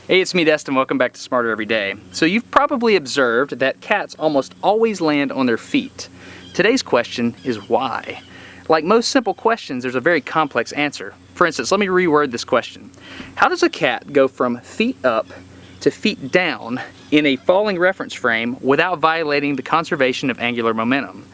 Hey, it's me, Destin. Welcome back to Smarter Every Day. So you've probably observed that cats almost always land on their feet. Today's question is why? Like most simple questions, there's a very complex answer. For instance, let me reword this question. How does a cat go from feet up to feet down in a falling reference frame without violating the conservation of angular momentum?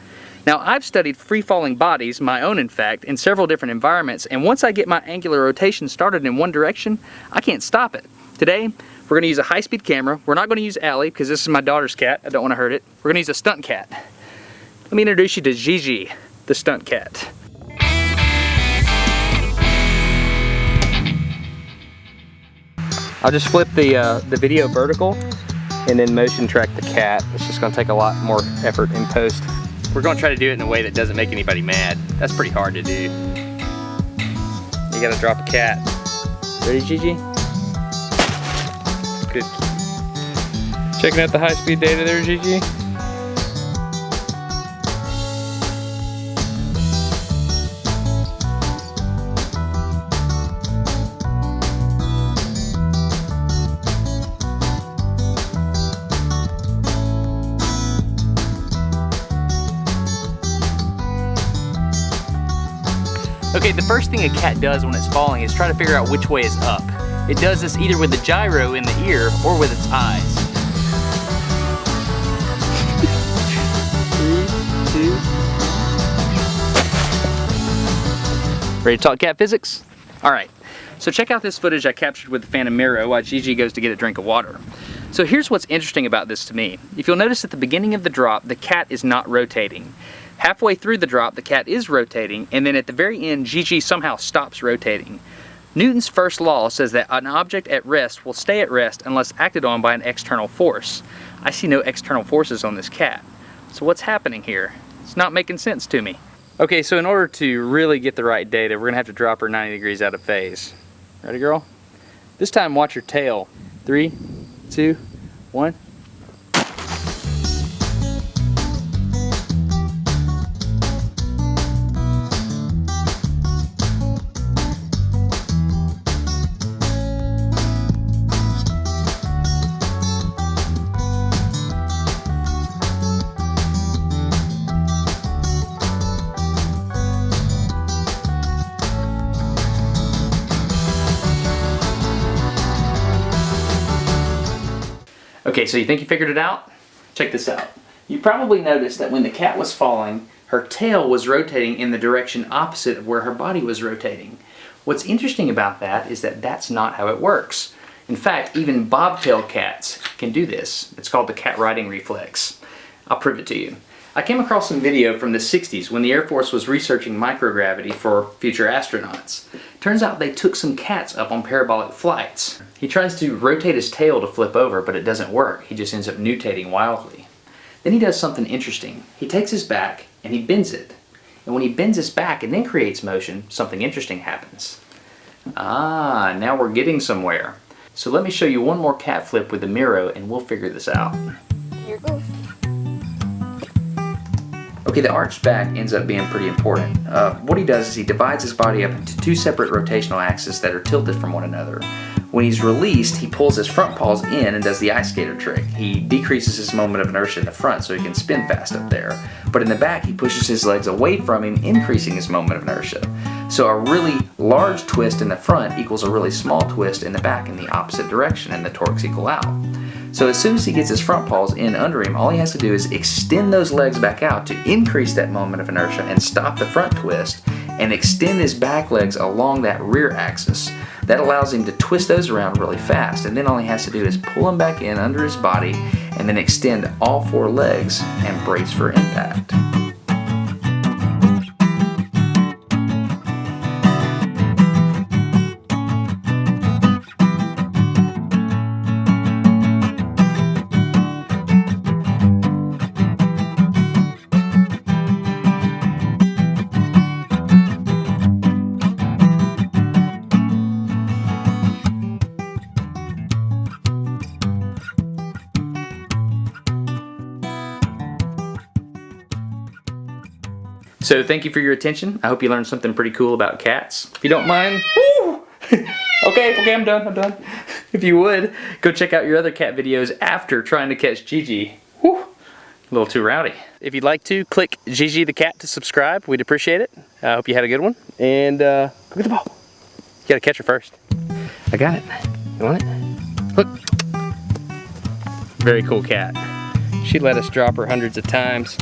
Now, I've studied free-falling bodies, my own in fact, in several different environments, and once I get my angular rotation started in one direction, I can't stop it. Today, we're going to use a high-speed camera. We're not going to use Allie because this is my daughter's cat. I don't want to hurt it. We're going to use a stunt cat. Let me introduce you to Gigi, the stunt cat. I'll just flip the video vertical and then motion track the cat. It's just going to take a lot more effort in post. We're going to try to do it in a way that doesn't make anybody mad. That's pretty hard to do. You got to drop a cat. Ready, Gigi? Good. Checking out the high-speed data there, Gigi. Okay, the first thing a cat does when it's falling is try to figure out which way is up. It does this either with the gyro in the ear or with its eyes. 3, 2. Ready to talk cat physics? Alright, so check out this footage I captured with the Phantom Miro while Gigi goes to get a drink of water. So here's what's interesting about this to me. If you'll notice at the beginning of the drop, the cat is not rotating. Halfway through the drop, the cat is rotating, and then at the very end, Gigi somehow stops rotating. Newton's first law says that an object at rest will stay at rest unless acted on by an external force. I see no external forces on this cat. So what's happening here? It's not making sense to me. Okay, so in order to really get the right data, we're gonna have to drop her 90 degrees out of phase. Ready, girl? This time watch her tail. 3, 2, 1. Okay, so you think you figured it out? Check this out. You probably noticed that when the cat was falling, her tail was rotating in the direction opposite of where her body was rotating. What's interesting about that is that that's not how it works. In fact, even bobtail cats can do this. It's called the cat riding reflex. I'll prove it to you. I came across some video from the 60s when the Air Force was researching microgravity for future astronauts. Turns out they took some cats up on parabolic flights. He tries to rotate his tail to flip over, but it doesn't work. He just ends up nutating wildly. Then he does something interesting. He takes his back and he bends it. And when he bends his back and then creates motion, something interesting happens. Ah, now we're getting somewhere. So let me show you one more cat flip with the Miro and we'll figure this out. Here goes. Okay, the arched back ends up being pretty important. What he does is he divides his body up into two separate rotational axes that are tilted from one another. When he's released, he pulls his front paws in and does the ice skater trick. He decreases his moment of inertia in the front so he can spin fast up there. But in the back, he pushes his legs away from him, increasing his moment of inertia. So a really large twist in the front equals a really small twist in the back in the opposite direction, and the torques equal out. So as soon as he gets his front paws in under him, all he has to do is extend those legs back out to increase that moment of inertia and stop the front twist, and extend his back legs along that rear axis. That allows him to twist those around really fast, and then all he has to do is pull them back in under his body and then extend all 4 legs and brace for impact. So thank you for your attention. I hope you learned something pretty cool about cats. If you don't mind, woo! Okay, I'm done. if you would, go check out your other cat videos after trying to catch Gigi. Whew, a little too rowdy. If you'd like to, click Gigi the cat to subscribe. We'd appreciate it. I hope you had a good one. And go get the ball. You gotta catch her first. I got it. You want it? Look. Very cool cat. She let us drop her hundreds of times.